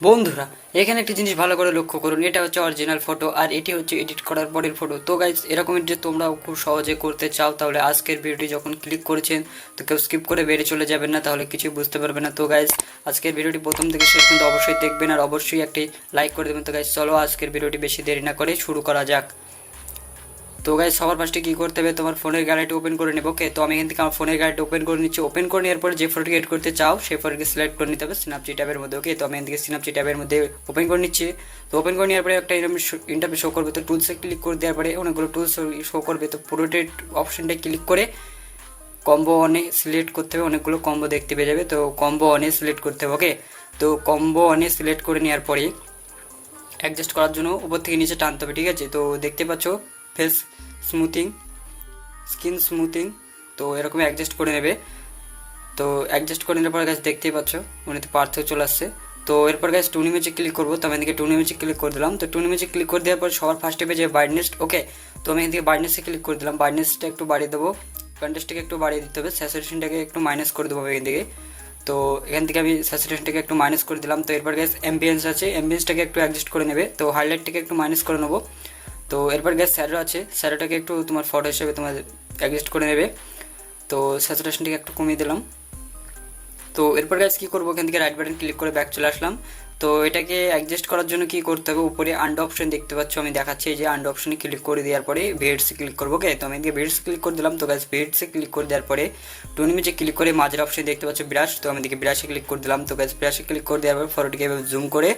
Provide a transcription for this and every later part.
বন্ধুরা, এখানে একটি জিনিস ভালো করে লক্ষ্য করুন। এটা হচ্ছে অরিজিনাল ফটো আর এটি হচ্ছে এডিট করার পরের ফটো। তো গাইজ, এরকমের যে তোমরাও খুব সহজে করতে চাও তাহলে আজকের ভিডিওটি যখন ক্লিক করেছেন তো কেউ স্কিপ করে বেরিয়ে চলে যাবেন না, তাহলে কিছুই বুঝতে পারবে না। তো গাইজ, আজকের ভিডিওটি প্রথম থেকে শেষ পর্যন্ত অবশ্যই দেখবেন আর অবশ্যই একটি লাইক করে দেবেন। তো গাইজ, চলো আজকের ভিডিওটি বেশি দেরি না করে শুরু করা যাক। তো গাইজ, সবার ফার্স্টে কী করতে হবে, তোমার ফোনের গ্যালারিটি ওপেন করে নেবো। ওকে, তো আমি এখান থেকে আমার ফোনের গ্যালারিটি ওপেন করে নিচ্ছি। ওপেন করে নেওয়ার পরে যে ফটোটি এড করতে চাও সেই ফটোকে সিলেক্ট করে নিতে হবে স্ন্যাপচিট ট্যাবের মধ্যে। ওকে, তো আমি এখান থেকে স্ন্যাপচিট ট্যাবের মধ্যে ওপেন করে নিচ্ছি। তো ওপেন করে নেওয়ার পরে একটা ইন্টারফেস শো করবে। তো টুলসে ক্লিক করে দেওয়ার পরে অনেকগুলো টুলস শো করবে। তো পুরোটাই অপশানটা ক্লিক করে কম্বো অনে সিলেক্ট করতে হবে। অনেকগুলো কম্বো দেখতে পেয়ে যাবে, তো কম্বো অনে সিলেক্ট করতে হবে। ওকে, তো কম্বো অনে সিলেক্ট করে নেওয়ার পরে অ্যাডজাস্ট করার জন্য উপর থেকে নিচে টানতে হবে। ঠিক আছে, তো দেখতে পাচ্ছ ফেস স্মুথিং, স্কিন স্মুথিং, তো এরকম অ্যাডজাস্ট করে নেবে। তো অ্যাডজাস্ট করে নেওয়ার পর গাছ দেখতেই পাচ্ছ উনিতে পার্থক্য চলে আসছে। তো এরপর গাছ টুন ইমেজে ক্লিক করবো। তো আমি এদিকে টুন ইমেজে ক্লিক করে দিলাম। তো টুন ইমেজে ক্লিক করে দেওয়ার পর সবার ফার্স্টে পেজে ব্রাইটনেস। ওকে, তো আমি এদিকে ব্রাইটনেসে ক্লিক করে দিলাম। ব্রাইটনেসটা একটু বাড়িয়ে দেবো, কন্ট্রাস্টটাকে একটু বাড়িয়ে দিতে হবে, স্যাচুরেশনটাকে একটু মাইনাস করে দেবো এখান থেকে। তো এখান থেকে আমি স্যাচুরেশনটাকে একটু মাইনাস করে দিলাম। তো এরপর গ্যাস অ্যাম্বিয়েন্স আছে, অ্যাম্বিয়েন্সটাকে একটু অ্যাডজাস্ট করে নেবে। তো হাইলাইটটাকে একটু মাইনাস করে নেবো। তো এরপর গ্যাস স্যারো আছে, স্যারোটাকে একটু তোমার ফটো হিসেবে তোমার অ্যাডজাস্ট করে নেবে। তো স্যাচুরেশনটাকে একটু কমিয়ে দিলাম। তো এরপর গাইজ কী করবো, এখান থেকে রাইট বাটন ক্লিক করে ব্যাক চলে আসলাম। তো এটাকে অ্যাডজাস্ট করার জন্য কী করতে হবে, উপরে আন্ডার অপশন দেখতে পাচ্ছ, আমি দেখাচ্ছি এই যে আন্ডার অপশনে ক্লিক করে দেওয়ার পরে ভিএডসে ক্লিক করবো। ওকে, তো আমি এদিকে ভিএডসে ক্লিক করে দিলাম। তো গাইজ ভিএডসে ক্লিক করে দেওয়ার পরে টুন ইমেজে ক্লিক করে মাঝের অপশন দেখতে পাচ্ছ ব্রাশ, তো আমি এদিকে ব্রাশে ক্লিক করে দিলাম। তো গাইজ ব্রাশে ক্লিক করে দেওয়ার পর ফটোটিকে এভাবে জুম করে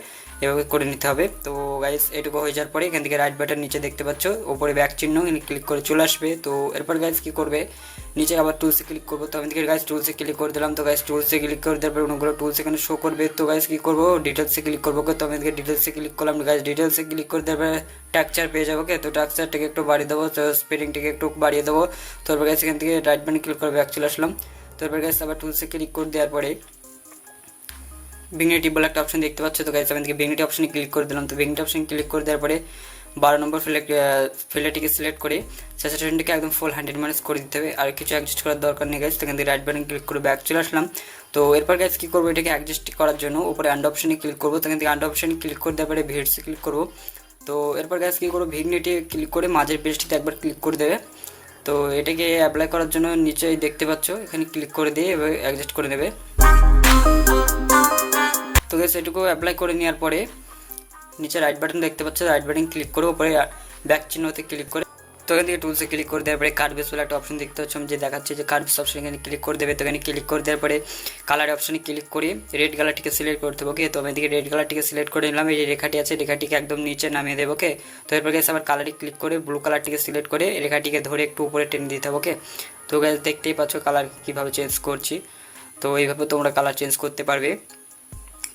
এভাবে করে নিতে হবে। তো গাইজ এটুকু হয়ে যাওয়ার পরে এখান থেকে রাইট বাটন নিচে দেখতে পাচ্ছ ওপরে ব্যাক চিহ্ন, ক্লিক করে চলে আসবে। তো এরপর গাইজ কী করবে, নিচে আবার টুলসে ক্লিক করবো। তো আমি দিকে গাইজ টুলসে ক্লিক করে দিলাম। তো গাইজ টুলসে ক্লিক করে দেওয়ার পরে অনেকগুলো টুলস এখানে শো করবে। তো গাইজ কী করবো, ডিটেলসে ক্লিক করবো। তো আমি দিকে ডিটেলসে ক্লিক করলাম। গাইজ ডিটেলসে ক্লিক করে দেওয়ার পরে টেক্সচার পেয়ে যাবো। ওকে, তো টেক্সচারটাকে একটু বাড়িয়ে দেবো, তো স্পেলিংটাকে একটু বাড়িয়ে দেবো। তো এরপর গাইজ এখান থেকে রাইট বাটন ক্লিক করে ব্যাক চলে আসলাম। তো এরপর গাইজ আবার টুলসে ক্লিক করে দেওয়ার পরে ভিগনিটি বলে একটা অপশন দেখতে পাচ্ছ। তো গাইজ আমি থেকে ভিগনিটি অপশনে ক্লিক করে দিলাম। তো ভিগনিটি অপশনে ক্লিক করে দেওয়ার পরে 12 নম্বর ফিল্টারটিকে সিলেক্ট করে স্যাচুরেশনটিকে একদম ফুল 100 করে দিতে হবে, আর কিছু অ্যাডজাস্ট করার দরকার নেই গাইজ। তো এখান থেকে রাইট বাটন ক্লিক করে ব্যাক চলে আসলাম। তো এরপর গাইজ কী করবো, এটাকে অ্যাডজাস্ট করার জন্য উপরে আন্ডার অপশনে ক্লিক করবো। তো এখান থেকে আন্ডার অপশনে ক্লিক করে দেওয়ার পরে ভিডসে ক্লিক করবো। তো এরপর গাইজ কী করবো, ভিগনিটি ক্লিক করে মাঝের পেজটিতে একবার ক্লিক করে দেবে। তো এটাকে অ্যাপ্লাই করার জন্য নিচেই দেখতে পাচ্ছ এখানে ক্লিক করে দিয়ে এভাবে অ্যাডজাস্ট করে নেবে। তো গাইস এটুকু অ্যাপ্লাই করে নেওয়ার পরে নিচে রাইট বাটন দেখতে পাচ্ছ, রাইট বাটন ক্লিক করে উপরে ব্যাক চিহ্নতে ক্লিক করে তো এখান থেকে টুলসে ক্লিক করে দেওয়ার পরে কার্ভেস বলে একটা অপশন দেখতে পাচ্ছ, যে দেখাচ্ছে যে কার্ভেস অপশন এখানে ক্লিক করে দেবে। তো এখানে ক্লিক করে দেওয়ার পরে কালার অপশনে ক্লিক করে রেড কালারটিকে সিলেক্ট করতে হবে। ওকে, তো আমি এদিকে রেড কালারটিকে সিলেক্ট করে নিলাম। এই যে রেখাটি আছে রেখাটিকে একদম নিচে নামিয়ে দেবো। ওকে, তো এরপর গেছে আবার কালারে ক্লিক করে ব্লু কালারটিকে সিলেক্ট করে রেখাটিকে ধরে একটু উপরে টেনে দিতে হবে। ওকে, তো গাইস দেখতেই পাচ্ছ কালার কীভাবে চেঞ্জ করছি। তো এইভাবে তোমরা কালার চেঞ্জ করতে পারবে।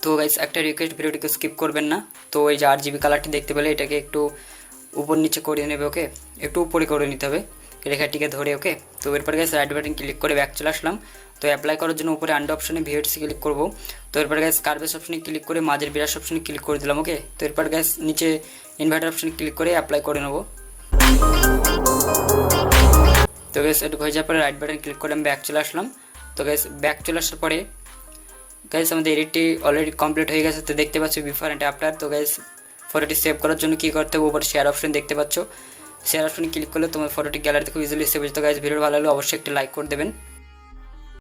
তো গাইস একটা রিকোয়েস্ট, ভিডিওটিকে স্কিপ করবেন না। তো এই যে RGB কালারটি দেখতে পেলে এটাকে একটু উপর নিচে করে নেবে। ওকে, একটু উপরে করে নিতে হবে রেখাটিকে ধরে। ওকে, তো এরপর গাইস রাইট বাটন ক্লিক করে ব্যাক চলে আসলাম। তো অ্যাপ্লাই করার জন্য উপরে আন্ডার অপশনে ভিএডসি ক্লিক করবো। তো এরপর গাইস কার্ভেস অপশনে ক্লিক করে মাঝের ব্রাশ অপশনে ক্লিক করে দিলাম। ওকে, তো এরপর গাইস নিচে ইনভার্টার অপশনে ক্লিক করে অ্যাপ্লাই করে নেবো। তো গাইস এটুকু হয়ে যাওয়ার পরে রাইট বাটন ক্লিক করে আমি ব্যাক চলে আসলাম। তো গাইস ব্যাক চলে আসার পরে গাইস আমাদের এডিটটি অলরেডি কমপ্লিট হয়ে গেছে। তো দেখতে পাচ্ছ বিফোর অ্যান্ড আফটার। তো গাইস ফটোটি সেভ করার জন্য কী করতে হবে, উপর শেয়ার অপশন দেখতে পাচ্ছ, শেয়ার অপশনে ক্লিক করলে তোমার ফটোটি গ্যালারিতে খুব ইজিলি সেভ হয়ে যেত। গাইস ভিডিও ভালো লাগলে অবশ্যই একটি লাইক করে দেবেন।